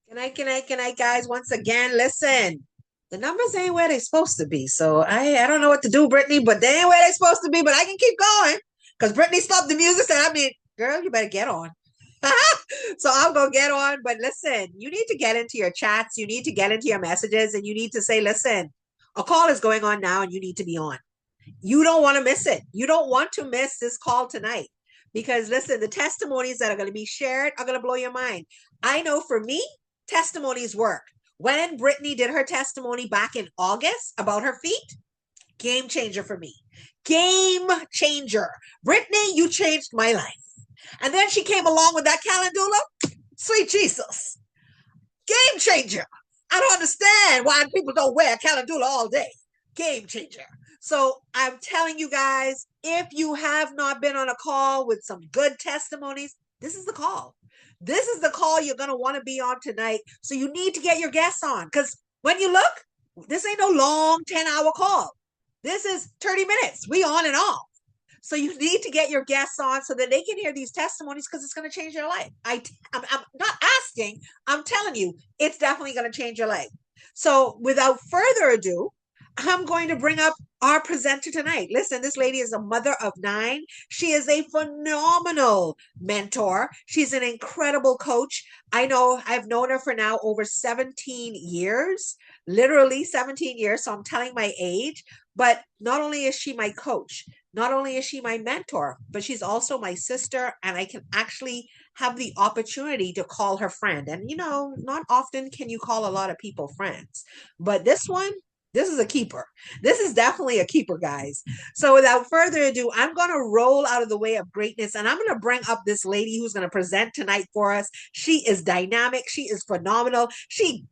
Good night, guys. Once again, listen, the numbers ain't where they're supposed to be. So I don't know what to do, Brittany, but they ain't where they're supposed to be. But I can keep going because Brittany stopped the music. And I mean, girl, you better get on. So I'm gonna get on. But listen, you need to get into your chats. You need to get into your messages, and you need to say, listen, a call is going on now, and you need to be on. You don't want to miss it. You don't want to miss this call tonight because listen, the testimonies that are going to be shared are going to blow your mind. I know for me, testimonies work. When Brittany did her testimony back in August about her feet, game changer for me. Game changer. Brittany, you changed my life. And then she came along with that calendula. Sweet Jesus. Game changer. I don't understand why people don't wear calendula all day. Game changer. So I'm telling you guys, if you have not been on a call with some good testimonies, this is the call. This is the call you're going to want to be on tonight. So you need to get your guests on because when you look, this ain't no long 10-hour call. This is 30 minutes. We on and off. So you need to get your guests on so that they can hear these testimonies because it's going to change your life. I'm not asking. I'm telling you, it's definitely going to change your life. So without further ado, I'm going to bring up our presenter tonight. Listen, this lady is a mother of 9. She is a phenomenal mentor. She's an incredible coach. I know I've known her for now over 17 years, literally 17 years. So I'm telling my age. But not only is she my coach, not only is she my mentor, but she's also my sister. And I can actually have the opportunity to call her friend. And, not often can you call a lot of people friends. But this is a keeper. This is definitely a keeper, guys. So without further ado, I'm going to roll out of the way of greatness and I'm going to bring up this lady who's going to present tonight for us. She is dynamic. She is phenomenal. She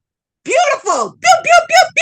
beautiful. Beautiful.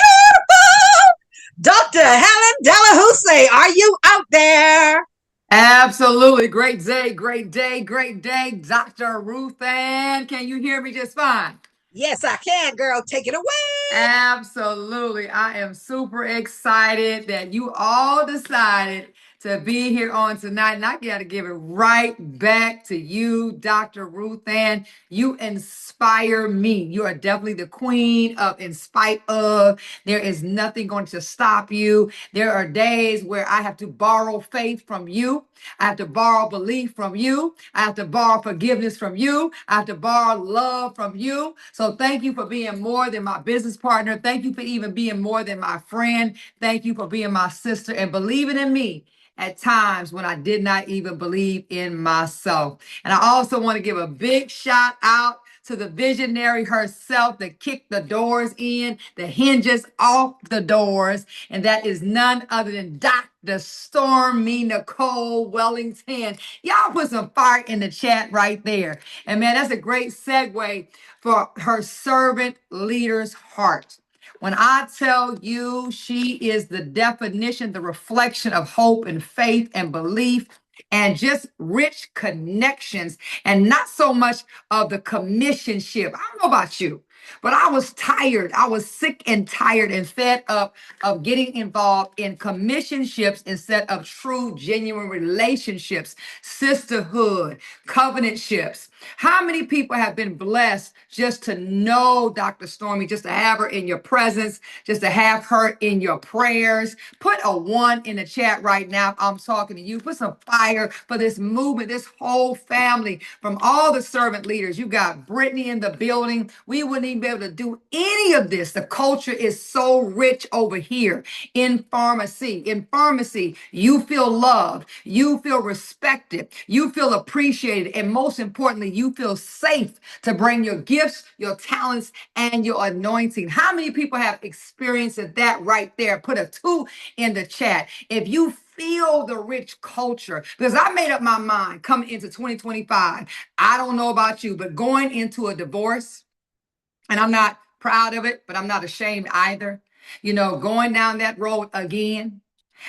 Dr. Helen Delahoussaye, are you out there? Absolutely. Great day, great day, great day. Dr. Ruth Ann, can you hear me just fine? Yes, I can, girl. Take it away. Absolutely. I am super excited that you all decided to be here on tonight. And I got to give it right back to you, Dr. Ruth Ann. You inspire me. You are definitely the queen of in spite of. There is nothing going to stop you. There are days where I have to borrow faith from you. I have to borrow belief from you. I have to borrow forgiveness from you. I have to borrow love from you. So thank you for being more than my business partner. Thank you for even being more than my friend. Thank you for being my sister and believing in me at times when I did not even believe in myself. And I also want to give a big shout out to the visionary herself that kicked the doors in, the hinges off the doors, and that is none other than Dr. Stormy Nicole Wellington. Y'all put some fire in the chat right there. And man, that's a great segue for her servant leader's heart. When I tell you she is the definition, the reflection of hope and faith and belief and just rich connections and not so much of the commissionship. I don't know about you, but I was tired. I was sick and tired and fed up of getting involved in commissionships instead of true, genuine relationships, sisterhood, covenantships. How many people have been blessed just to know Dr. Stormy, just to have her in your presence, just to have her in your prayers? Put a 1 in the chat right now if I'm talking to you. Put some fire for this movement, this whole family, from all the servant leaders. You got Brittany in the building. We wouldn't even be able to do any of this. The culture is so rich over here in pharmacy. In pharmacy, you feel loved, you feel respected, you feel appreciated, and most importantly, you feel safe to bring your gifts, your talents, and your anointing. How many people have experienced that right there? Put a 2 in the chat. If you feel the rich culture, because I made up my mind coming into 2025. I don't know about you, but going into a divorce, and I'm not proud of it, but I'm not ashamed either. Going down that road again,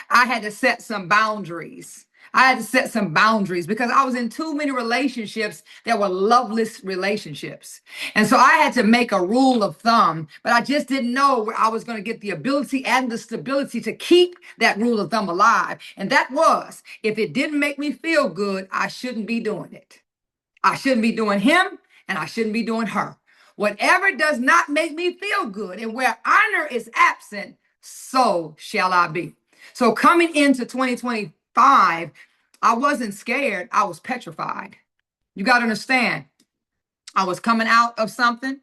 I had to set some boundaries. I had to set some boundaries because I was in too many relationships that were loveless relationships. And so I had to make a rule of thumb, but I just didn't know where I was going to get the ability and the stability to keep that rule of thumb alive. And that was, if it didn't make me feel good, I shouldn't be doing it. I shouldn't be doing him and I shouldn't be doing her. Whatever does not make me feel good and where honor is absent, so shall I be. So coming into 2025, I wasn't scared. I was petrified. You got to understand, I was coming out of something,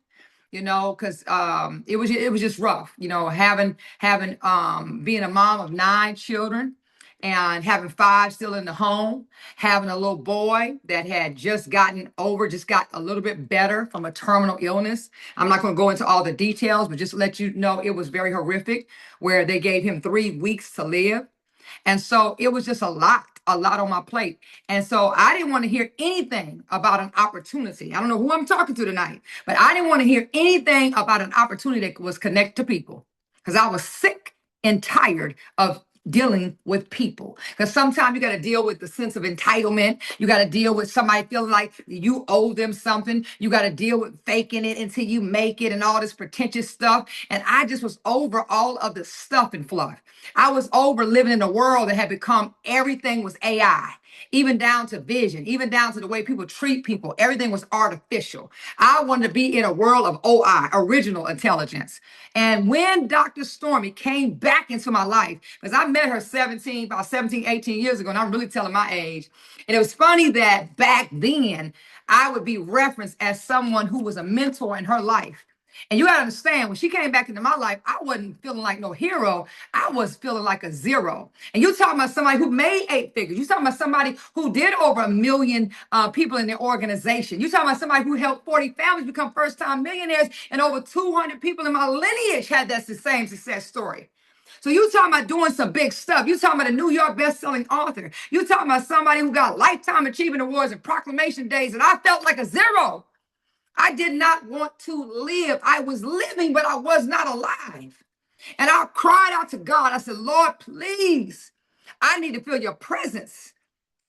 because it was just rough, having being a mom of 9 children and having 5 still in the home, having a little boy that had just got a little bit better from a terminal illness. I'm not going to go into all the details, but just to let you know, it was very horrific, where they gave him 3 weeks to live. And so it was just a lot on my plate. And so I didn't want to hear anything about an opportunity. I don't know who I'm talking to tonight, but I didn't want to hear anything about an opportunity that was connected to people, because I was sick and tired of dealing with people. Because sometimes you got to deal with the sense of entitlement. You got to deal with somebody feeling like you owe them something. You got to deal with faking it until you make it and all this pretentious stuff. And I just was over all of the stuff and fluff. I was over living in a world that had become everything was AI, even down to vision, even down to the way people treat people. Everything was artificial. I wanted to be in a world of OI, original intelligence. And when Dr. Stormy came back into my life, because I met her about 17, 18 years ago, and I'm really telling my age. And it was funny that back then I would be referenced as someone who was a mentor in her life. And you got to understand, when she came back into my life, I wasn't feeling like no hero. I was feeling like a zero. And you talking about somebody who made 8 figures. You talking about somebody who did over 1 million people in their organization. You talking about somebody who helped 40 families become first-time millionaires, and over 200 people in my lineage had that same success story. So you talking about doing some big stuff. You talking about a New York best-selling author. You talking about somebody who got lifetime achievement awards and proclamation days, and I felt like a zero. I did not want to live. I was living, but I was not alive. And I cried out to God. I said, Lord, please, I need to feel your presence.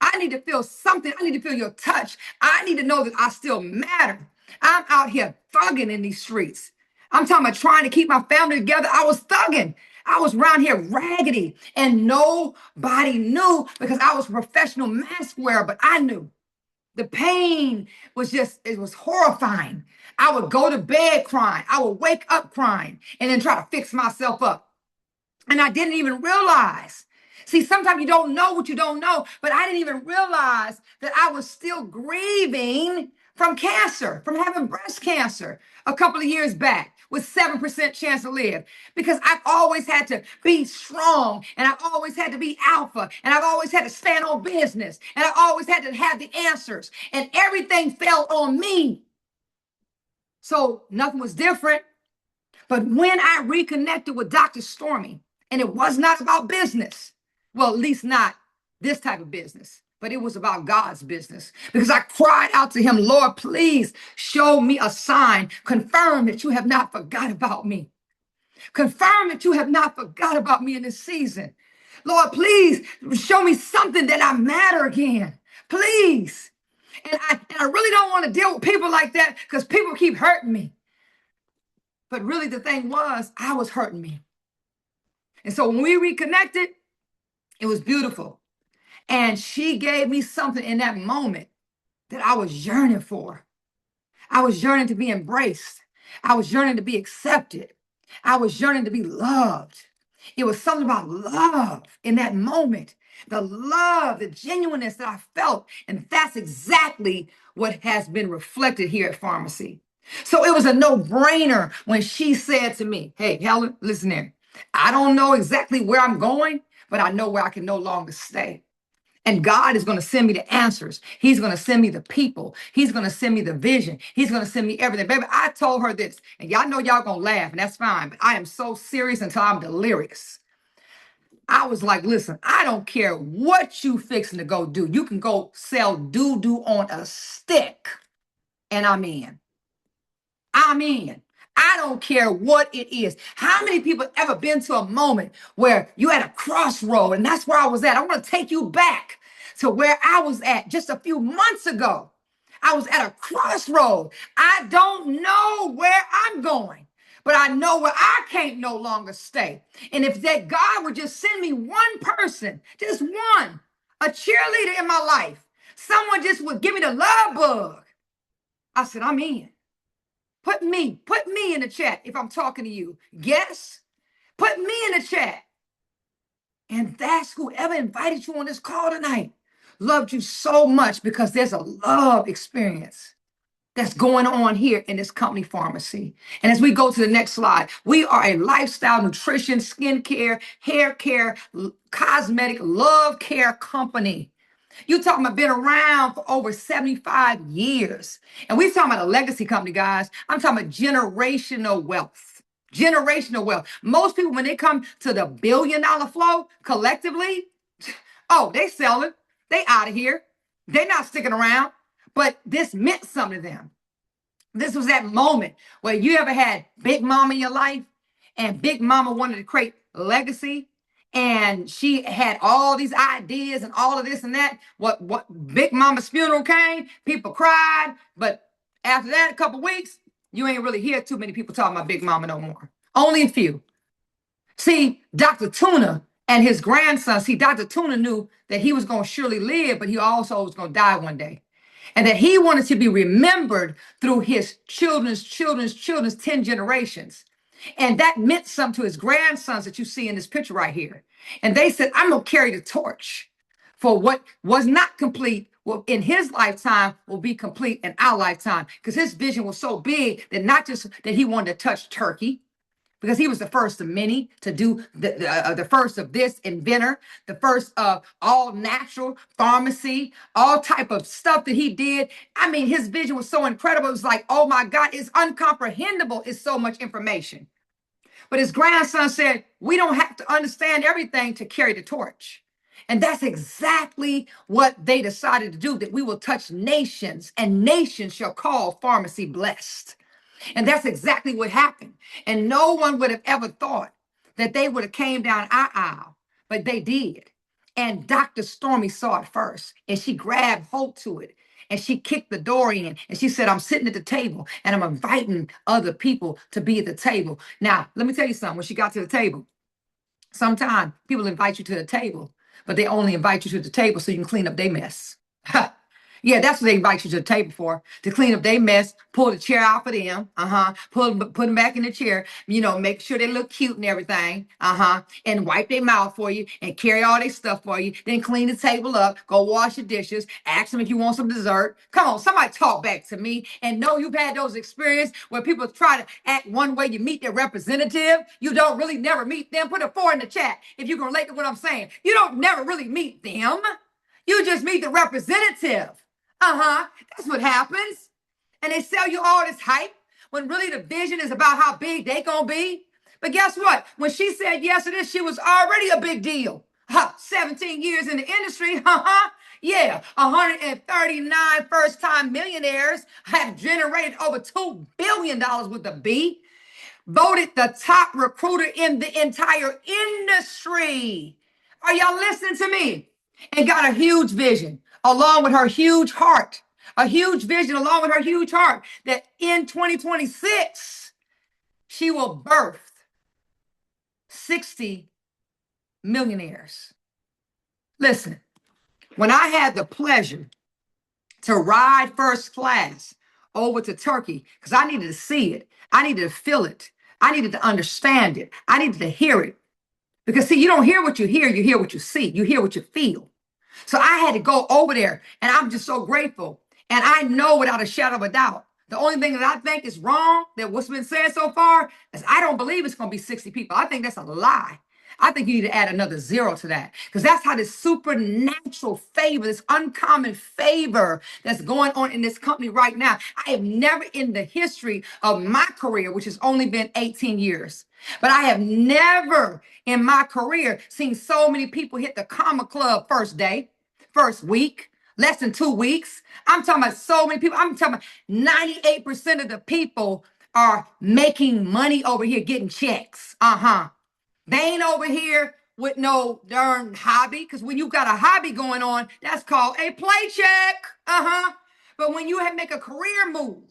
I need to feel something. I need to feel your touch. I need to know that I still matter. I'm out here thugging in these streets. I'm talking about trying to keep my family together. I was thugging. I was around here raggedy, and nobody knew because I was a professional mask wearer, but I knew. The pain it was horrifying. I would go to bed crying. I would wake up crying and then try to fix myself up. And I didn't even realize. See, sometimes you don't know what you don't know, but I didn't even realize that I was still grieving from cancer, from having breast cancer a couple of years back with 7% chance to live, because I've always had to be strong, and I've always had to be alpha, and I've always had to stand on business, and I always had to have the answers, and everything fell on me. So nothing was different. But when I reconnected with Dr. Stormy, and it was not about business, well, at least not this type of business, but it was about God's business, because I cried out to him, Lord, please show me a sign. Confirm that you have not forgot about me. Confirm that you have not forgot about me in this season. Lord, please show me something that I matter again. Please. And I really don't want to deal with people like that, because people keep hurting me. But really, the thing was, I was hurting me. And so when we reconnected, it was beautiful. And she gave me something in that moment that I was yearning for. I was yearning to be embraced. I was yearning to be accepted. I was yearning to be loved. It was something about love in that moment. The love, the genuineness that I felt. And that's exactly what has been reflected here at Pharmacy. So it was a no-brainer when she said to me, hey, Helen, listen here. I don't know exactly where I'm going, but I know where I can no longer stay. And God is going to send me the answers. He's going to send me the people. He's going to send me the vision. He's going to send me everything. Baby, I told her this, and y'all know y'all going to laugh, and that's fine, but I am so serious until I'm delirious. I was like, listen, I don't care what you fixing to go do. You can go sell doo-doo on a stick, and I'm in. I'm in. I don't care what it is. How many people ever been to a moment where you at a crossroad, and that's where I was at? I want to take you back to where I was at just a few months ago. I was at a crossroad. I don't know where I'm going, but I know where I can't no longer stay. And if that God would just send me one person, just one, a cheerleader in my life, someone just would give me the love bug, I said, I'm in. Put me in the chat if I'm talking to you. Guess? Put me in the chat. And that's whoever invited you on this call tonight. Loved you so much because there's a love experience that's going on here in this company pharmacy. And as we go to the next slide, we are a lifestyle, nutrition, skincare, hair care, cosmetic, love care company. You talking about been around for over 75 years. And we talking about a legacy company, guys. I'm talking about generational wealth. Generational wealth. Most people, when they come to the $1 billion flow collectively, oh, they selling. They out of here. They not sticking around. But this meant something to them. This was that moment where you ever had Big Mama in your life and Big Mama wanted to create legacy and she had all these ideas and all of this and that. What Big Mama's funeral came, people cried, but after that, a couple weeks, you ain't really hear too many people talking about Big Mama no more. Only a few. See, Dr. Tuna and his grandson, Dr. Tuna knew that he was going to surely live, but he also was going to die one day. And that he wanted to be remembered through his children's 10 generations. And that meant something to his grandsons that you see in this picture right here. And they said, I'm going to carry the torch for what was not complete in his lifetime will be complete in our lifetime. Because his vision was so big that not just that he wanted to touch Turkey, because he was the first of many to do the first of this inventor, the first of all natural pharmacy, all type of stuff that he did. I mean, his vision was so incredible. It was like, oh my God, it's uncomprehendable. It's so much information. But his grandson said, we don't have to understand everything to carry the torch. And that's exactly what they decided to do, that we will touch nations and nations shall call pharmacy blessed. And that's exactly what happened. And no one would have ever thought that they would have came down our aisle, but they did. And Dr. Stormy saw it first, and she grabbed hold to it, and she kicked the door in, and she said, I'm sitting at the table, and I'm inviting other people to be at the table. Now, let me tell you something. When she got to the table, sometimes people invite you to the table, but they only invite you to the table so you can clean up their mess. Yeah, that's what they invite you to the table for, to clean up their mess, pull the chair out for them, put them back in the chair, make sure they look cute and everything, and wipe their mouth for you and carry all their stuff for you, then clean the table up, go wash your dishes, ask them if you want some dessert. Come on, somebody talk back to me and know you've had those experiences where people try to act one way, you meet their representative, you don't really never meet them. Put a 4 in the chat if you can relate to what I'm saying. You don't never really meet them. You just meet the representative. That's what happens. And they sell you all this hype when really the vision is about how big they gonna be. But guess what? When she said yes to this, she was already a big deal. 17 years in the industry, yeah, 139 first-time millionaires have generated over $2 billion with a B. Voted the top recruiter in the entire industry. Are y'all listening to me? And got a huge vision along with her huge heart. A huge vision along with her huge heart that in 2026, she will birth 60 millionaires. Listen, when I had the pleasure to ride first class over to Turkey, because I needed to see it, I needed to feel it, I needed to understand it, I needed to hear it. Because see, you don't hear what you hear what you see, you hear what you feel. So I had to go over there, and I'm just so grateful. And I know without a shadow of a doubt, the only thing that I think is wrong, that what's been said so far, is I don't believe it's going to be 60 people. I think that's a lie. I think you need to add another 0 to that, because that's how this supernatural favor, this uncommon favor that's going on in this company right now. I have never in the history of my career, which has only been 18 years, but I have never in my career seen so many people hit the Comma Club first day, first week, less than 2 weeks. I'm talking about so many people. I'm talking about 98% of the people are making money over here getting checks. They ain't over here with no darn hobby, because when you got a hobby going on, that's called a paycheck. But when you make a career move,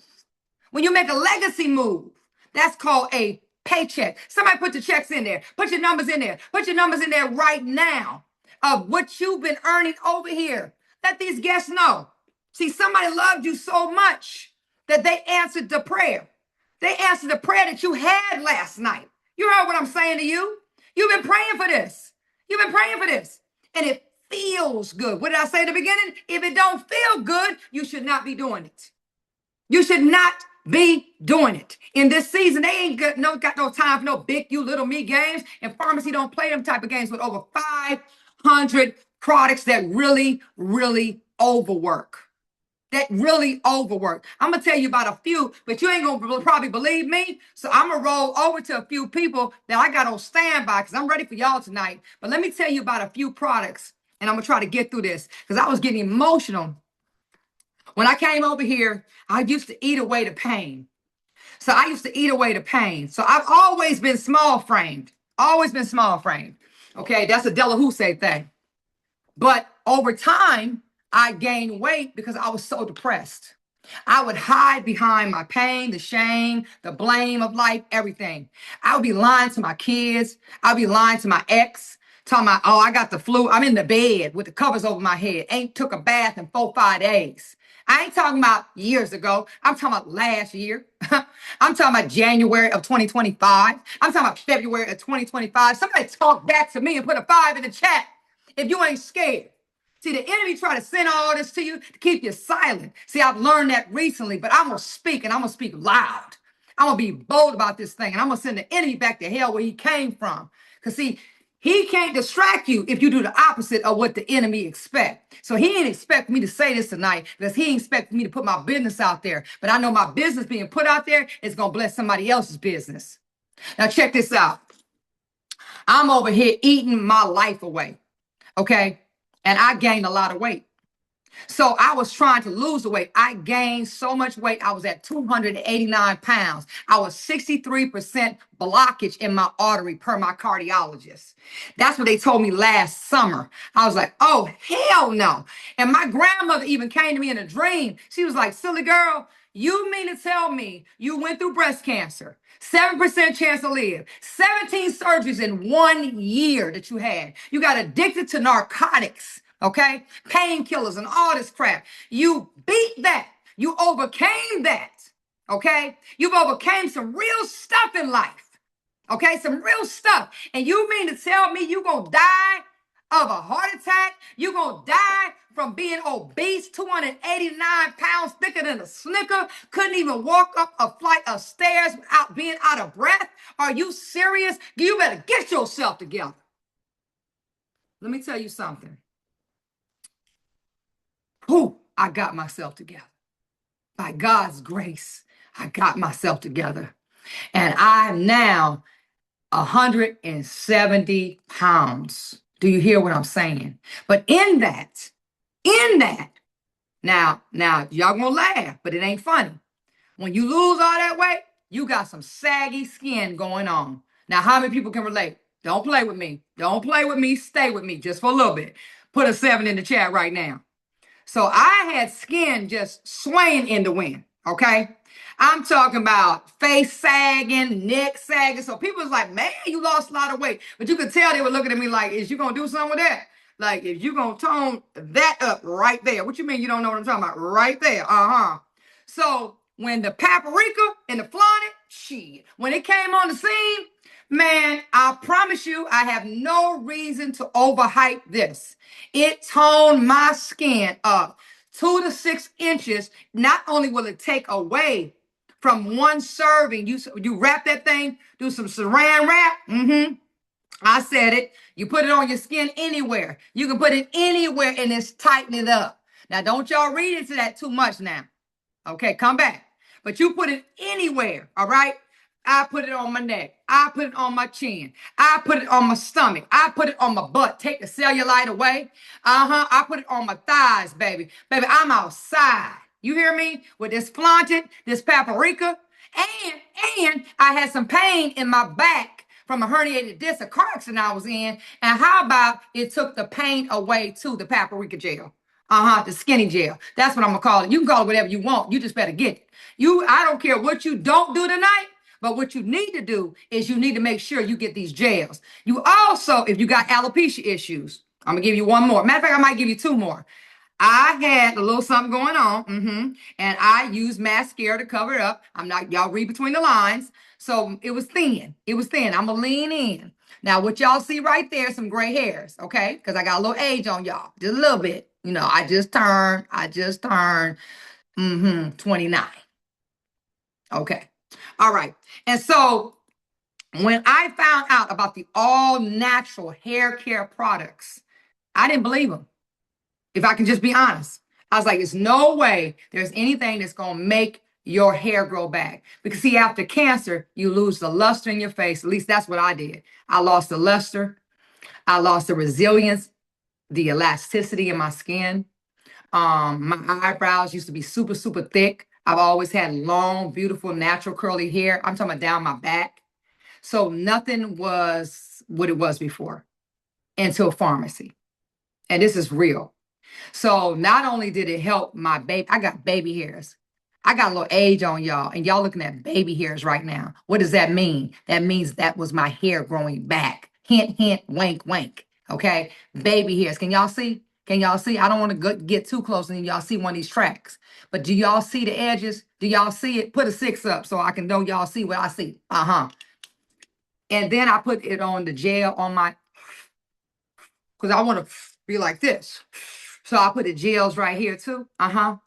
when you make a legacy move, that's called a paycheck. Somebody put the checks in there. Put your numbers in there. Put your numbers in there right now of what you've been earning over here. Let these guests know. See, somebody loved you so much that they answered the prayer. They answered the prayer that you had last night. You heard what I'm saying to you? You've been praying for this. You've been praying for this. And it feels good. What did I say at the beginning? If it don't feel good, you should not be doing it. You should not be doing it. In this season, they ain't got no time for no big you little me games. And pharmacy don't play them type of games with over 500 products that really, really overwork. That really overwork. I'm gonna tell you about a few, but you ain't gonna probably believe me. So I'm gonna roll over to a few people that I got on standby because I'm ready for y'all tonight. But let me tell you about a few products, and I'm gonna try to get through this because I was getting emotional. When I came over here, I used to eat away the pain. So I used to eat away the pain. So I've always been small framed. Always been small framed. Okay, that's a Delahoussaye thing. But over time, I gained weight because I was so depressed. I would hide behind my pain, the shame, the blame of life, everything. I would be lying to my kids. I'd be lying to my ex, talking about, oh, I got the flu. I'm in the bed with the covers over my head. Ain't took a bath in 4, 5 days. I ain't talking about years ago. I'm talking about last year. I'm talking about January of 2025. I'm talking about February of 2025. Somebody talk back to me and put a 5 in the chat if you ain't scared. See, the enemy try to send all this to you to keep you silent. See, I've learned that recently, but I'm going to speak, and I'm going to speak loud. I'm going to be bold about this thing, and I'm going to send the enemy back to hell where he came from. Because, see, he can't distract you if you do the opposite of what the enemy expect. So he ain't expect me to say this tonight because he ain't expect me to put my business out there. But I know my business being put out there is going to bless somebody else's business. Now, check this out. I'm over here eating my life away, okay? And I gained a lot of weight. So I was trying to lose the weight. I gained so much weight. I was at 289 pounds. I was 63% blockage in my artery per my cardiologist. That's what they told me last summer. I was like, oh, hell no. And my grandmother even came to me in a dream. She was like, silly girl, you mean to tell me you went through breast cancer? 7% chance to live, 17 surgeries in 1 year that you had. You got addicted to narcotics, okay? Painkillers and all this crap. You beat that. You overcame that, okay? You've overcame some real stuff in life, okay? Some real stuff. And you mean to tell me you gonna die of a heart attack? You gonna die from being obese, 289 pounds, thicker than a Snicker, couldn't even walk up a flight of stairs without being out of breath? Are you serious? You better get yourself together. Let me tell you something. Whew, I got myself together. By God's grace, I got myself together. And I'm now 170 pounds. Do you hear what I'm saying? But in that, now, y'all gonna laugh, but it ain't funny. When you lose all that weight, you got some saggy skin going on. Now, how many people can relate? Don't play with me. Don't play with me. Stay with me just for a little bit. Put a 7 in the chat right now. So I had skin just swaying in the wind, okay? I'm talking about face sagging, neck sagging. So people was like, man, you lost a lot of weight. But you could tell they were looking at me like, is you going to do something with that? Like, if you going to tone that up right there. What you mean you don't know what I'm talking about? Right there. Uh-huh. So when the paprika and the flaunted, shit, when it came on the scene, man, I promise you, I have no reason to overhype this. It toned my skin up 2 to 6 inches. Not only will it take away from one serving, you wrap that thing, do some saran wrap. I said it. You put it on your skin anywhere. You can put it anywhere and it's tighten it up. Now, don't y'all read into that too much now. Okay, come back. But you put it anywhere, all right? I put it on my neck. I put it on my chin. I put it on my stomach. I put it on my butt. Take the cellulite away. I put it on my thighs, baby. Baby, I'm outside. You hear me? With this flaunted, this paprika. And I had some pain in my back from a herniated disc, a car accident I was in. And how about it took the pain away too, the paprika gel? The skinny gel. That's what I'm gonna call it. You can call it whatever you want. You just better get it. I don't care what you don't do tonight, but what you need to do is you need to make sure you get these gels. You also, if you got alopecia issues, I'm gonna give you one more. Matter of fact, I might give you 2 more. I had a little something going on, and I used mascara to cover it up. I'm not, y'all read between the lines. So it was thin. It was thin. I'm gonna lean in. Now, what y'all see right there, some gray hairs, okay? Because I got a little age on y'all, just a little bit. You know, I just turned 29. Okay. All right. And so when I found out about the all natural hair care products, I didn't believe them. If I can just be honest, I was like, there's no way there's anything that's going to make your hair grow back. Because, see, after cancer, you lose the luster in your face. At least that's what I did. I lost the luster, I lost the resilience, the elasticity in my skin. My eyebrows used to be super, super thick. I've always had long, beautiful, natural curly hair. I'm talking about down my back. So nothing was what it was before until pharmacy. And this is real. So not only did it help my baby, I got baby hairs. I got a little age on y'all, and y'all looking at baby hairs right now. What does that mean? That means that was my hair growing back. Hint, hint, wink, wink. Okay, baby hairs. Can y'all see? Can y'all see? I don't want to get too close, and then y'all see one of these tracks. But do y'all see the edges? Do y'all see it? Put a 6 up so I can know y'all see what I see. And then I put it on the gel on my, because I want to be like this. So I put the gels right here too.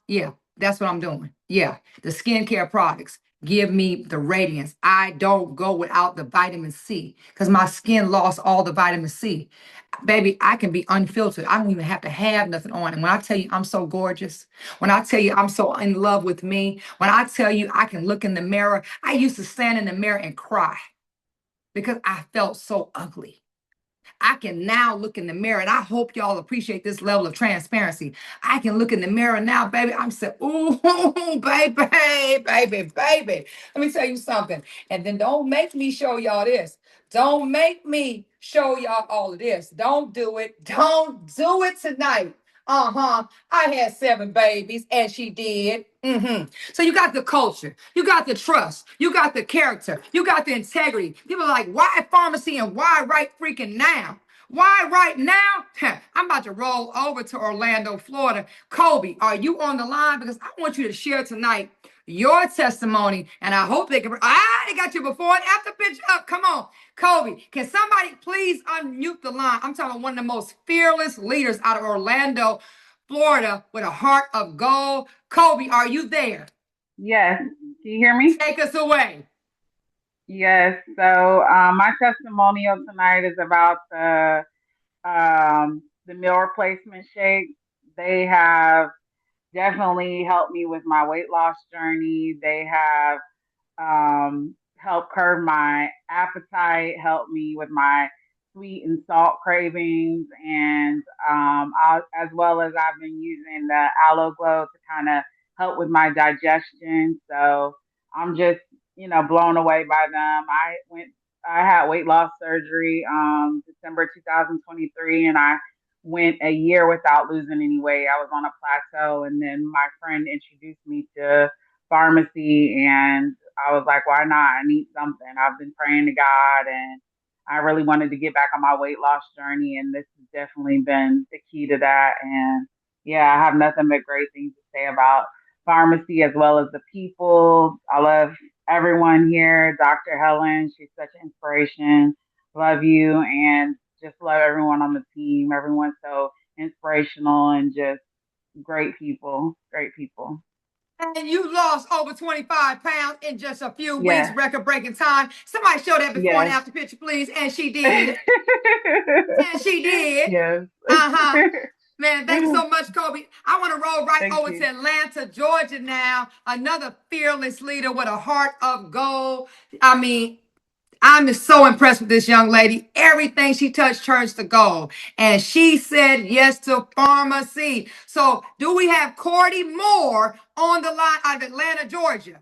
Yeah, that's what I'm doing. Yeah, the skincare products give me the radiance. I don't go without the vitamin C because my skin lost all the vitamin C. Baby, I can be unfiltered. I don't even have to have nothing on. And when I tell you I'm so gorgeous, when I tell you I'm so in love with me, when I tell you I can look in the mirror, I used to stand in the mirror and cry because I felt so ugly. I can now look in the mirror, and I hope y'all appreciate this level of transparency. I can look in the mirror now, baby. I'm saying, ooh, baby, baby, baby. Let me tell you something. And then don't make me show y'all this. Don't make me show y'all all of this. Don't do it. Don't do it tonight. I had 7 babies, and she did. So you got the culture, you got the trust, you got the character, you got the integrity. People are like, why pharmacy and why right freaking now? Why right now? I'm about to roll over to Orlando, Florida. Kobe, are you on the line? Because I want you to share tonight your testimony, and I hope they can. They got your before and after picture up. Come on, Kobe. Can somebody please unmute the line? I'm talking about one of the most fearless leaders out of Orlando, Florida, with a heart of gold. Kobe, are you there? Yes. Can you hear me? Take us away. Yes. So my testimonial tonight is about the meal replacement shake. They have definitely helped me with my weight loss journey. They have help curb my appetite, help me with my sweet and salt cravings, and as well as I've been using the aloe glow to kind of help with my digestion. So I'm just, blown away by them. I had weight loss surgery December 2023, and I went a year without losing any weight. I was on a plateau, and then my friend introduced me to pharmacy, and I was like, why not? I need something. I've been praying to God, and I really wanted to get back on my weight loss journey, and this has definitely been the key to that. And yeah, I have nothing but great things to say about pharmacy as well as the people. I love everyone here. Dr. Helen, she's such an inspiration. Love you, and just love everyone on the team. Everyone's so inspirational and just great people. Great people. And you lost over 25 pounds in just a few weeks, Yes. record breaking time. Somebody show that before and Yes. after picture, please. And she did. And she did. Yes. Man, thank you so much, Kobe. I want to roll right Thank over to you. Atlanta, Georgia now. Another fearless leader with a heart of gold. I mean, I'm just so impressed with this young lady. Everything she touched turns to gold. And she said yes to pharmacy. So, do we have Cordy Moore on the line out of Atlanta, Georgia?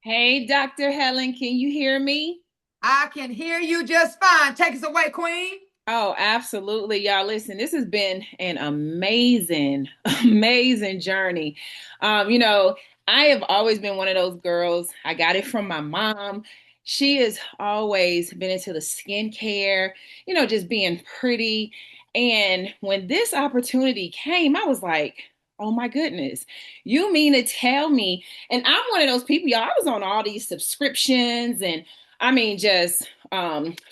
Hey, Dr. Helen, can you hear me? I can hear you just fine. Take us away, Queen. Oh, absolutely. Y'all, listen, this has been an amazing, amazing journey. You know, I have always been one of those girls. I got it from my mom. She has always been into the skincare, just being pretty. And when this opportunity came, I was like, oh my goodness, you mean to tell me? And I'm one of those people, y'all, I was on all these subscriptions and I mean, just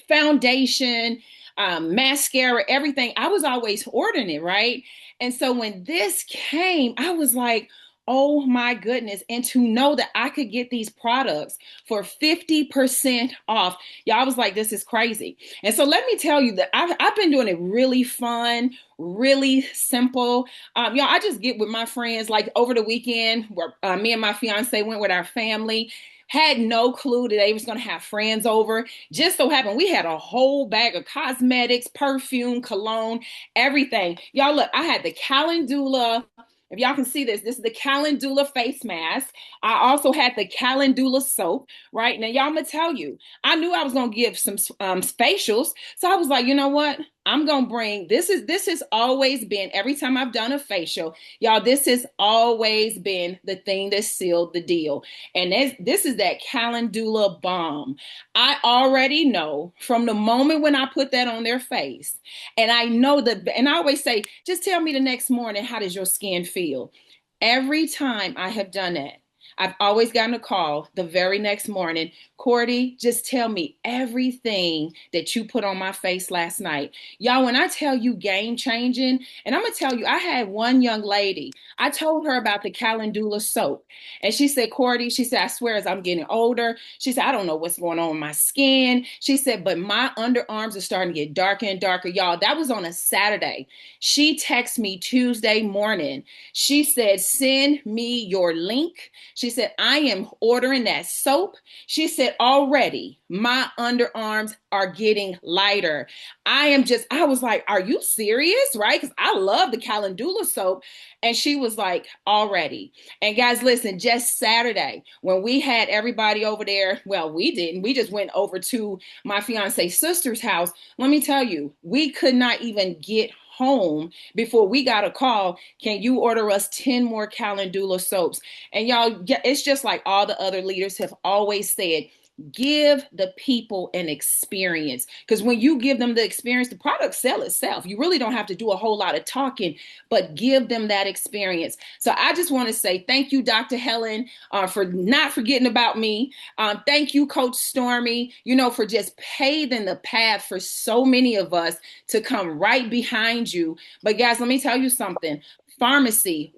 foundation, mascara, everything. I was always ordering it, right? And so when this came, I was like, oh my goodness. And to know that I could get these products for 50% off, y'all, I was like, this is crazy. And so let me tell you that I've been doing it really fun, really simple. Y'all, I just get with my friends like over the weekend where me and my fiance went with our family. Had no clue that they was going to have friends over. Just so happened we had a whole bag of cosmetics, perfume, cologne, everything. Y'all, look, I had the Calendula. If y'all can see this, this is the Calendula face mask. I also had the Calendula soap, right? Now, y'all, I'm going to tell you, I knew I was going to give some facials. So I was like, you know what? I'm going to bring, this has always been, every time I've done a facial, y'all, this has always been the thing that sealed the deal. And this is that Calendula balm. I already know from the moment when I put that on their face, and I know that, and I always say, just tell me the next morning, how does your skin feel? Every time I have done that, I've always gotten a call the very next morning. Cordy, just tell me everything that you put on my face last night. Y'all, when I tell you game changing, and I'm going to tell you, I had one young lady, I told her about the Calendula soap. And she said, Cordy, she said, I swear as I'm getting older, she said, I don't know what's going on with my skin. She said, but my underarms are starting to get darker and darker. Y'all, that was on a Saturday. She texted me Tuesday morning. She said, send me your link. She said, I am ordering that soap. She said, already my underarms are getting lighter. I was like, are you serious? Right? Because I love the Calendula soap. And she was like, already. And guys, listen, just Saturday when we had everybody over there, well, we didn't. We just went over to my fiance's sister's house. Let me tell you, we could not even get home before we got a call. Can you order us 10 more Calendula soaps? And y'all, it's just like all the other leaders have always said, give the people an experience, because when you give them the experience, the product sell itself. You really don't have to do a whole lot of talking, but give them that experience. So I just want to say thank you, Dr. Helen, for not forgetting about me. Thank you, Coach Stormy, for just paving the path for so many of us to come right behind you. But guys, let me tell you something. Pharmacy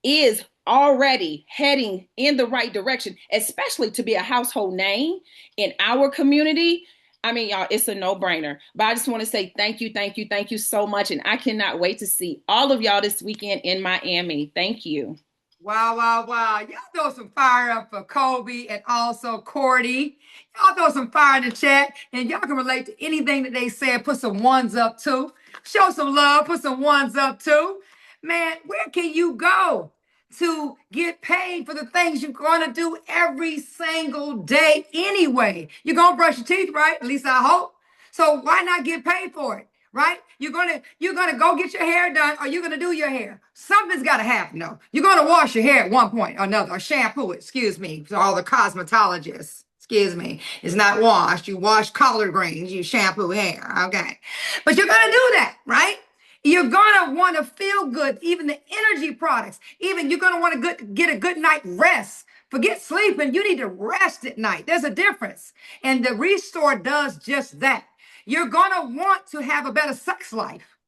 is already heading in the right direction, especially to be a household name in our community. I mean, y'all, it's a no-brainer. But I just want to say thank you, thank you, thank you so much. And I cannot wait to see all of y'all this weekend in Miami. Thank you. Wow, wow, wow. Y'all throw some fire up for Kobe and also Cordy. Y'all throw some fire in the chat, and y'all can relate to anything that they said. Put some ones up too. Show some love. Put some ones up too. Man, where can you go to get paid for the things you're going to do every single day anyway? You're going to brush your teeth, right? At least I hope. So why not get paid for it? Right? You're gonna go get your hair done, or you're gonna do your hair. Something's gotta happen, though. You're gonna wash your hair at one point or another, or shampoo it, excuse me, for all the cosmetologists. Excuse me. It's not washed. You wash collard greens, you shampoo hair. Okay. But you're gonna do that, right? You're gonna want to feel good, even the energy products. Even you're gonna want to get a good night rest. Forget sleeping. You need to rest at night. There's a difference. And the Restore does just that. You're gonna want to have a better sex life.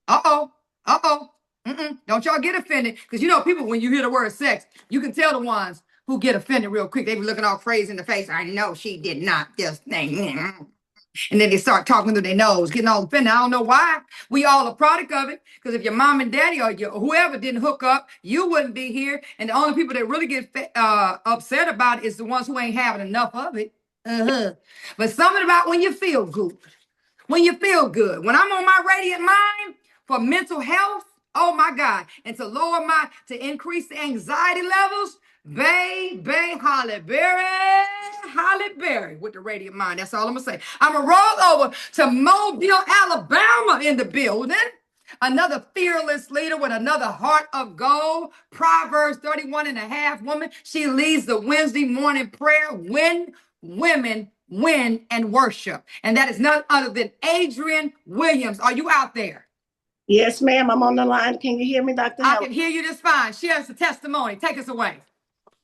Uh-oh. Uh-oh. Don't y'all get offended. Because people, when you hear the word sex, you can tell the ones who get offended real quick. They be looking all crazy in the face. I know she did not just think. And then they start talking through their nose, getting all offended. I don't know why. We all a product of it. Because if your mom and daddy or whoever didn't hook up, you wouldn't be here. And the only people that really get upset about it is the ones who ain't having enough of it. But something about when you feel good. When you feel good. When I'm on my radiant mind for mental health, oh my God, and to increase the anxiety levels, baby, Holly Berry with the radiant mind. That's all I'm gonna say. I'm gonna roll over to Mobile, Alabama in the building. Another fearless leader with another heart of gold. Proverbs 31 and a half woman. She leads the Wednesday morning prayer when women win, and worship. And that is none other than Adrian Williams. Are you out there? Yes, ma'am. I'm on the line. Can you hear me, Dr. I Helen? can hear you just fine. Share us a testimony. Take us away.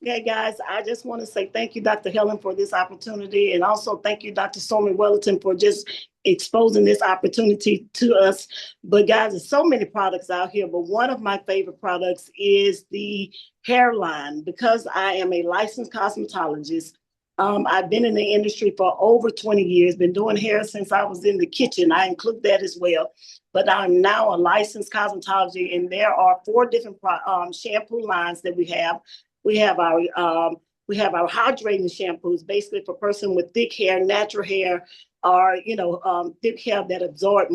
Okay, guys, I just want to say thank you, Dr. Helen, for this opportunity. And also thank you, Dr. Stormy Wellington, for just exposing this opportunity to us. But guys, there's so many products out here, but one of my favorite products is the hairline. Because I am a licensed cosmetologist, I've been in the industry for over 20 years, been doing hair since I was in the kitchen. I include that as well. But I'm now a licensed cosmetologist, and there are 4 different shampoo lines that we have. We have our hydrating shampoos, basically for person with thick hair, natural hair, or thick hair that absorb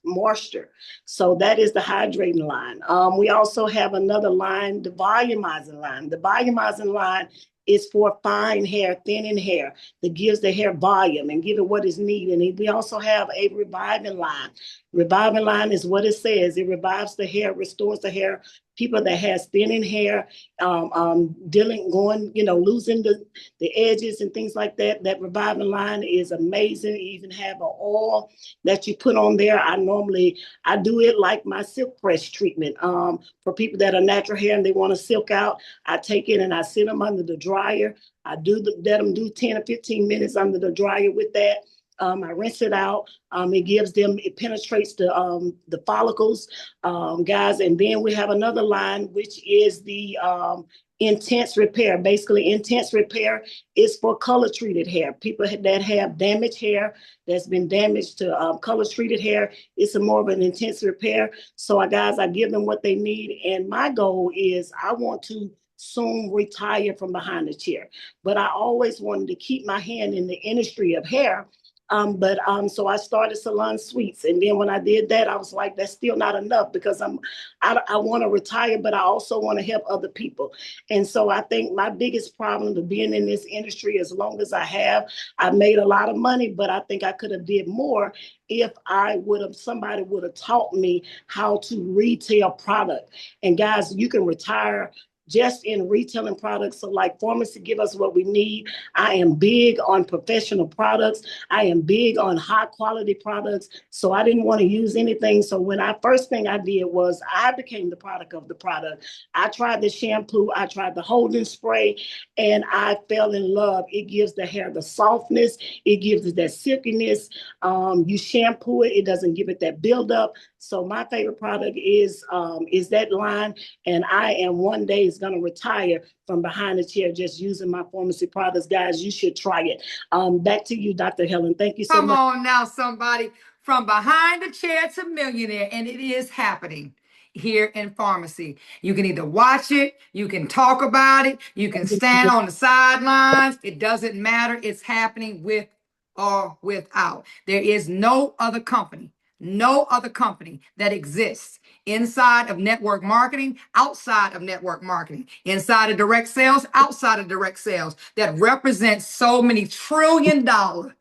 moisture. So that is the hydrating line. We also have another line, the volumizing line. The volumizing line is for fine hair, thinning hair, that gives the hair volume and give it what is needed. And we also have a reviving line. Reviving line is what it says. It revives the hair, restores the hair. People that has thinning hair, losing the edges and things like that. That reviving line is amazing. You even have an oil that you put on there. I do it like my silk press treatment. For people that are natural hair and they want to silk out, I take it and I sit them under the dryer. Let them do 10 or 15 minutes under the dryer with that. I rinse it out. It penetrates the follicles, guys. And then we have another line, which is the intense repair. Basically, intense repair is for color treated hair. People that have damaged hair that's been damaged to color treated hair. It's more of an intense repair. So, guys, I give them what they need. And my goal is I want to soon retire from behind the chair. But I always wanted to keep my hand in the industry of hair. So I started Salon Suites, and then when I did that, I was like, that's still not enough, because I want to retire, but I also want to help other people. And so I think my biggest problem of being in this industry, as long as I've made a lot of money, but I think I could have did more if somebody would have taught me how to retail product. And guys, you can retire just in retailing products. So like pharmacy give us what we need. I am big on professional products. I am big on high quality products. So I didn't want to use anything. So first thing I did was I became the product of the product. I tried the shampoo, I tried the holding spray, and I fell in love. It gives the hair the softness. It gives it that silkiness. You shampoo it, it doesn't give it that buildup. So my favorite product is that line. And I am one day is going to retire from behind the chair just using my pharmacy products. Guys, you should try it. Back to you, Dr. Helen. Thank you so much. Come on now, somebody. From behind the chair to millionaire, and it is happening here in pharmacy. You can either watch it, you can talk about it, you can stand on the sidelines. It doesn't matter. It's happening with or without. There is no other company that exists inside of network marketing, outside of network marketing, inside of direct sales, outside of direct sales, that represents so many trillion dollar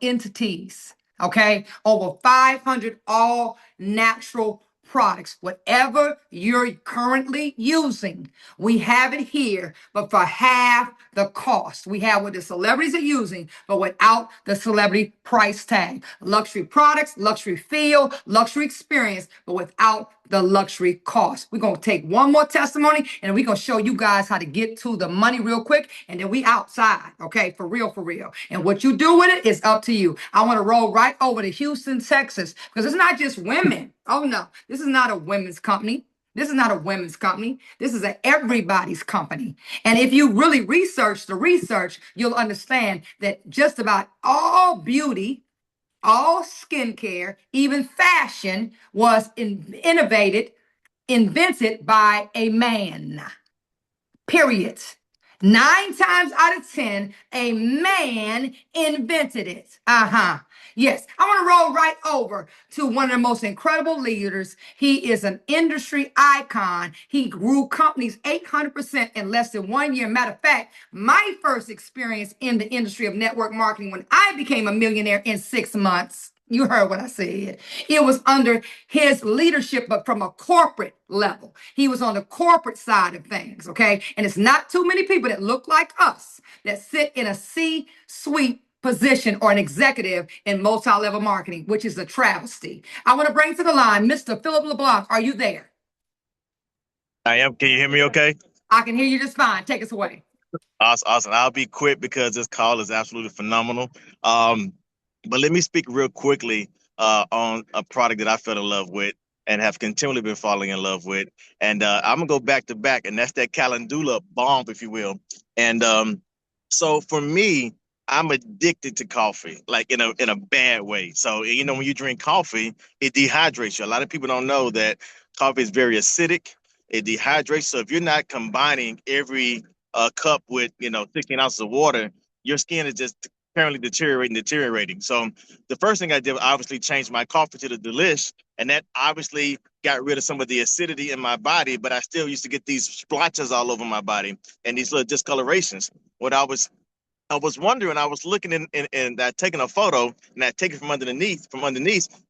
entities. Okay, over 500 all natural products. Whatever you're currently using, we have it here, but for half the cost. We have what the celebrities are using, but without the celebrity price tag. Luxury products, luxury feel, luxury experience, but without the luxury cost. We're going to take one more testimony, and we're going to show you guys how to get to the money real quick, and then we outside, okay? For real, for real. And what you do with it is up to you. I want to roll right over to Houston, Texas, because it's not just women. Oh, no. This is not a women's company. This is not a women's company. This is an everybody's company. And if you really research the research, you'll understand that just about all beauty, all skincare, even fashion was invented by a man. Period. 9 times out of 10, a man invented it. Yes, I want to roll right over to one of the most incredible leaders. He is an industry icon. He grew companies 800% in less than 1 year. Matter of fact, my first experience in the industry of network marketing when I became a millionaire in 6 months. You heard what I said. It was under his leadership, but from a corporate level. He was on the corporate side of things, okay? And it's not too many people that look like us that sit in a C-suite position or an executive in multi-level marketing, which is a travesty. I want to bring to the line Mr. Philip LeBlanc. Are you there? I am. Can you hear me okay? I can hear you just fine. Take us away. Awesome. Awesome. I'll be quick because this call is absolutely phenomenal. Um, but let me speak real quickly on a product that I fell in love with and have continually been falling in love with. And I'm gonna go back to back, and that's that calendula bomb, if you will. And so for me, I'm addicted to coffee, like in a bad way. So when you drink coffee, it dehydrates you. A lot of people don't know that coffee is very acidic. It dehydrates. So if you're not combining every cup with 16 ounces of water, your skin is just apparently deteriorating. So the first thing I did was obviously change my coffee to the Delish, and that obviously got rid of some of the acidity in my body. But I still used to get these splotches all over my body and these little discolorations. What I was wondering, I was looking in taking a photo, and I take it from underneath,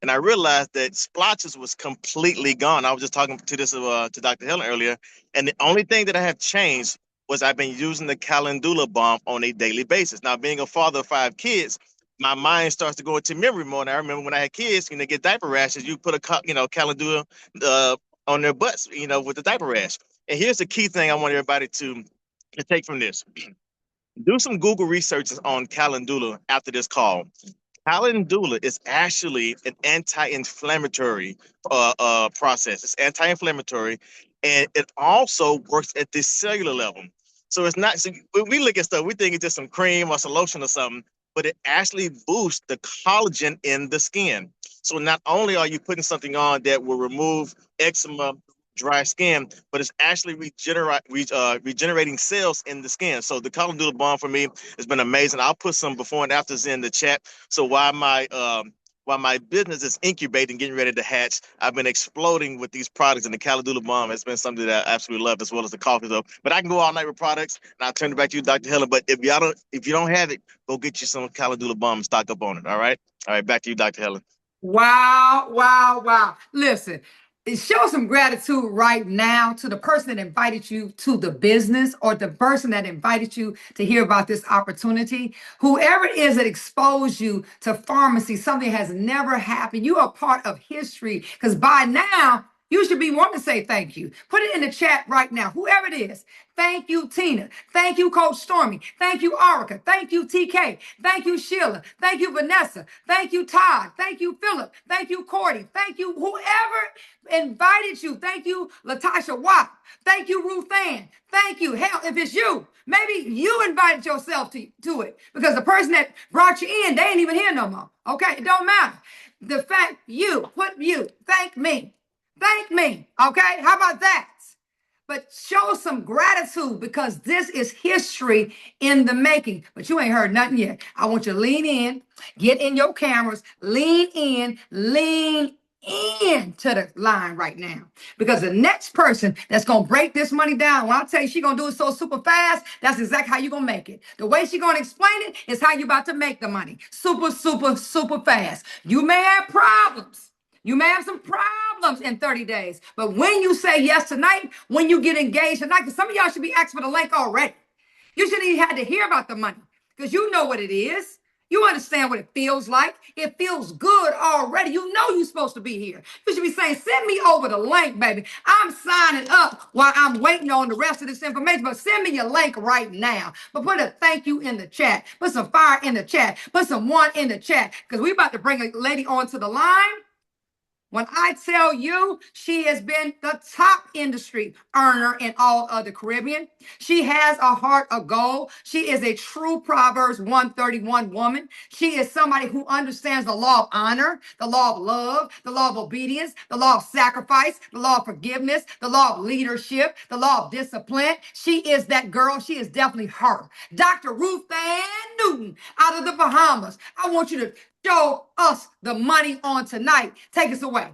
and I realized that splotches was completely gone. I was just talking to Dr. Helen earlier, and the only thing that I have changed was I've been using the calendula balm on a daily basis. Now, being a father of 5 kids, my mind starts to go into memory mode. And I remember when I had kids, they get diaper rashes, you put calendula uh, on their butts, with the diaper rash. And here's the key thing I want everybody to take from this: do some Google researches on calendula after this call. Calendula is actually an anti-inflammatory process. It's anti-inflammatory, and it also works at the cellular level. So it's not. So when we look at stuff, we think it's just some cream or some lotion or something, but it actually boosts the collagen in the skin. So not only are you putting something on that will remove eczema, dry skin, but it's actually regenerating cells in the skin. So the calendula balm for me has been amazing. I'll put some before and afters in the chat. So while my business is incubating, getting ready to hatch, I've been exploding with these products, and the calendula balm has been something that I absolutely love, as well as the coffee though. But I can go all night with products, and I'll turn it back to you, Dr. Helen. But if you don't have it, go get you some calendula balm and stock up on it. All right, back to you, Dr. Helen. Wow, wow, wow. Listen, show some gratitude right now to the person that invited you to the business, or the person that invited you to hear about this opportunity. Whoever it is that exposed you to pharmacy, something has never happened. You are part of history, because by now, you should be wanting to say thank you. Put it in the chat right now. Whoever it is. Thank you, Tina. Thank you, Coach Stormy. Thank you, Arica. Thank you, TK. Thank you, Sheila. Thank you, Vanessa. Thank you, Todd. Thank you, Philip. Thank you, Cordy. Thank you, whoever invited you. Thank you, Latasha Watt. Thank you, Ruth Ann. Thank you. Hell, if it's you, maybe you invited yourself to it, because the person that brought you in, they ain't even here no more. Okay, it don't matter. The fact thank me. Thank me. Okay, how about that? But show some gratitude, because this is history in the making. But you ain't heard nothing yet. I want you to lean in, get in your cameras, lean in to the line right now. Because the next person that's going to break this money down, when I tell you she's going to do it so super fast, that's exactly how you're going to make it. The way she's going to explain it is how you're about to make the money. Super, super, super fast. You may have problems. You may have some problems in 30 days, but when you say yes tonight, when you get engaged tonight, because some of y'all should be asking for the link already. You shouldn't even had to hear about the money, because you know what it is. You understand what it feels like. It feels good already. You know you're supposed to be here. You should be saying, send me over the link, baby. I'm signing up while I'm waiting on the rest of this information, but send me your link right now. But put a thank you in the chat. Put some fire in the chat. Put some one in the chat, because we're about to bring a lady onto the line. When I tell you, she has been the top industry earner in all of the Caribbean. She has a heart of gold. She is a true Proverbs 131 woman. She is somebody who understands the law of honor, the law of love, the law of obedience, the law of sacrifice, the law of forgiveness, the law of leadership, the law of discipline. She is that girl. She is definitely her. Dr. Ruth Ann Newton out of the Bahamas. I want you to show us the money on tonight. Take us away.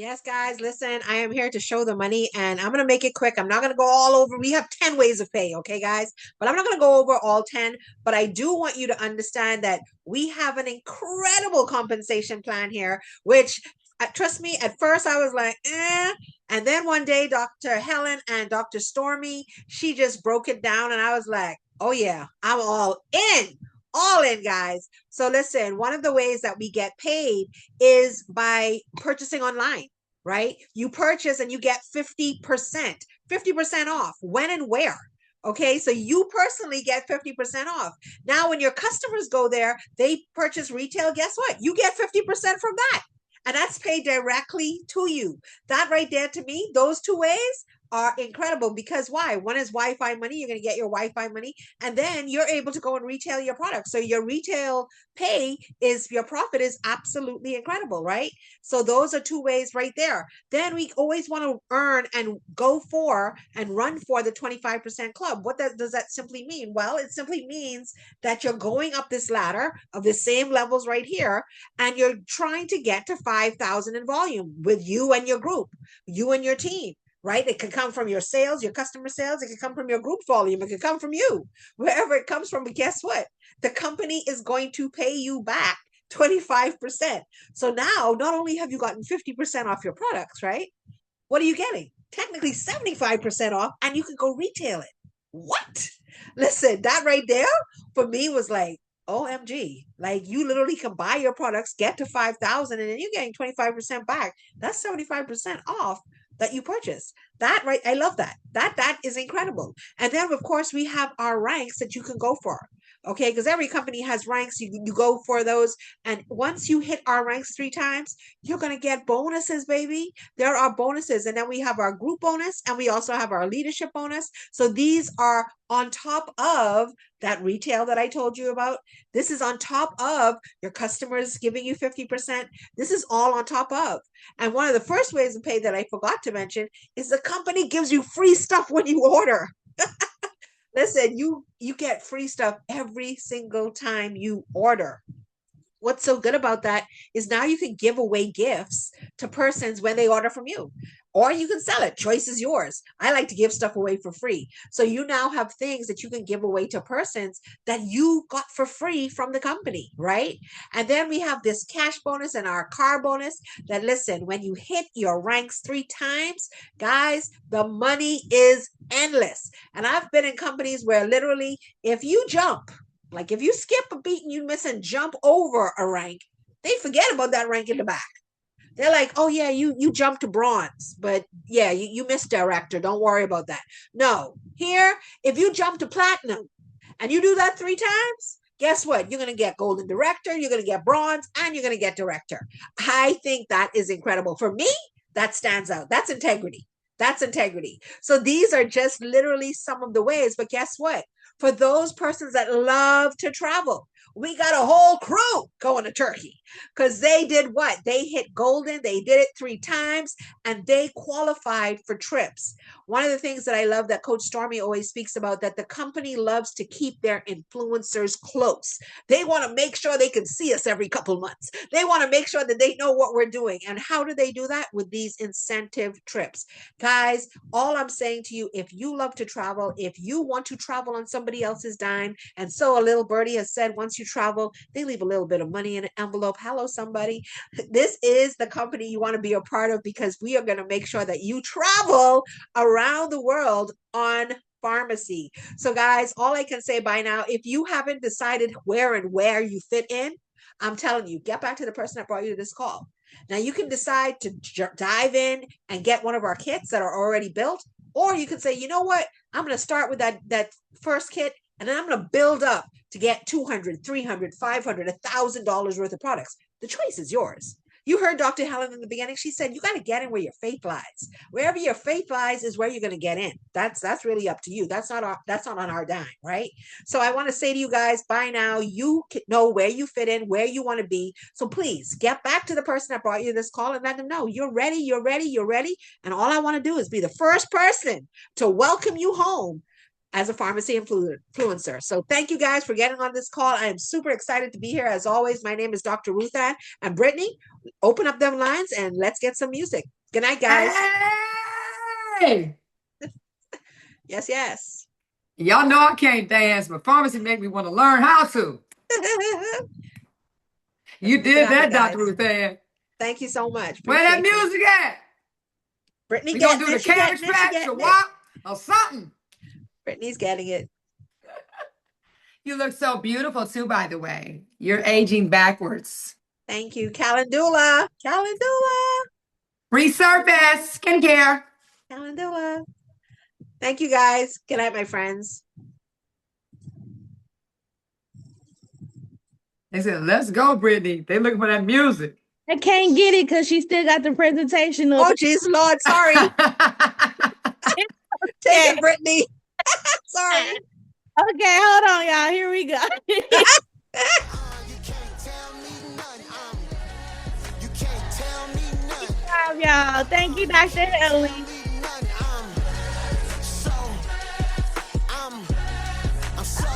Yes, guys, listen, I am here to show the money and I'm going to make it quick. I'm not going to go all over. We have 10 ways of pay, okay, guys? But I'm not going to go over all 10. But I do want you to understand that we have an incredible compensation plan here, which trust me, at first I was like, eh. And then one day, Dr. Helen and Dr. Stormy, she just broke it down and I was like, oh, yeah, I'm all in, guys. So listen, one of the ways that we get paid is by purchasing online, right? You purchase and you get 50% off. When and where? Okay, so you personally get 50% off. Now, when your customers go there, they purchase retail, guess what? You get 50% from that. And that's paid directly to you. That right there, to me, those two ways are incredible because why? One is Wi-Fi money. You're going to get your Wi-Fi money, and then you're able to go and retail your product. So your retail pay is your profit is absolutely incredible, right? So those are two ways right there. Then we always want to earn and go for and run for the 25% club. What does that simply mean? Well, it simply means that you're going up this ladder of the same levels right here, and you're trying to get to 5,000 in volume with you and your group, you and your team, right? It can come from your sales, your customer sales. It can come from your group volume. It can come from you, wherever it comes from. But guess what? The company is going to pay you back 25%. So now not only have you gotten 50% off your products, right? What are you getting? Technically 75% off, and you can go retail it. What? Listen, that right there for me was like, OMG. Like you literally can buy your products, get to 5,000, and then you're getting 25% back. That's 75% off that you purchase. That right, I love that. That is incredible. And then of course we have our ranks that you can go for. Okay, because every company has ranks. You go for those. And once you hit our ranks 3 times, you're gonna get bonuses, baby. There are bonuses. And then we have our group bonus and we also have our leadership bonus. So these are on top of that retail that I told you about. This is on top of your customers giving you 50%. This is all on top of. And one of the first ways to pay that I forgot to mention is the company gives you free stuff when you order. Listen, you get free stuff every single time you order. What's so good about that is now you can give away gifts to persons when they order from you, or you can sell it. Choice is yours. I like to give stuff away for free. So you now have things that you can give away to persons that you got for free from the company, right? And then we have this cash bonus and our car bonus that, listen, when you hit your ranks 3 times, guys, the money is endless. And I've been in companies where literally if you jump, like if you skip a beat and you miss and jump over a rank, they forget about that rank in the back. They're like, oh yeah, you jumped to bronze, but yeah, you missed director. Don't worry about that. No, here, if you jump to platinum and you do that 3 times, guess what? You're gonna get golden director, you're gonna get bronze, and you're gonna get director. I think that is incredible. For me, that stands out. That's integrity. That's integrity. So these are just literally some of the ways. But guess what? For those persons that love to travel, we got a whole crew going to Turkey because they did what? They hit golden. They did it 3 times and they qualified for trips. One of the things that I love that Coach Stormy always speaks about, that the company loves to keep their influencers close. They want to make sure they can see us every couple months. They want to make sure that they know what we're doing. And how do they do that? With these incentive trips. Guys, all I'm saying to you, if you love to travel, if you want to travel on somebody else's dime, and so a little birdie has said, once you travel, they leave a little bit of money in an envelope. Hello, somebody. This is the company you want to be a part of because we are going to make sure that you travel around the world on pharmacy. So guys, all I can say by now, if you haven't decided where you fit in, I'm telling you, get back to the person that brought you to this call. Now you can decide to dive in and get one of our kits that are already built, or you can say, you know what, I'm going to start with that first kit, and then I'm going to build up to get $200, $300, $500, $1,000 worth of products. The choice is yours. You heard Dr. Helen in the beginning. She said you got to get in where your faith lies. Wherever your faith lies is where you're going to get in. That's really up to you. That's not on our dime, right? So I want to say to you guys, by now you know where you fit in, where you want to be. So please get back to the person that brought you this call and let them know you're ready, you're ready, you're ready. And all I want to do is be the first person to welcome you home as a pharmacy influencer. So thank you guys for getting on this call. I am super excited to be here. As always, my name is Dr. Ruth Ann. And Brittany, open up them lines and let's get some music. Good night, guys. Hey! Yes, yes. Y'all know I can't dance, but pharmacy make me want to learn how to. You did that, Dr. Ruth Ann. Thank you so much. Where that music at? Brittany, we gonna do the cabbage patch or what? Or something. Brittany's getting it. You look so beautiful too, by the way. You're aging backwards. Thank you. Calendula. Calendula. Resurface skincare. Calendula. Thank you, guys. Good night, my friends. They said, let's go, Brittany. They looking for that music. I can't get it because she still got the presentation up. Oh, jeez, Lord. Sorry. Take it, Brittany. Sorry. Okay, hold on, y'all. Here we go. Good job, y'all. Thank you, Dr. Ellie. I'm so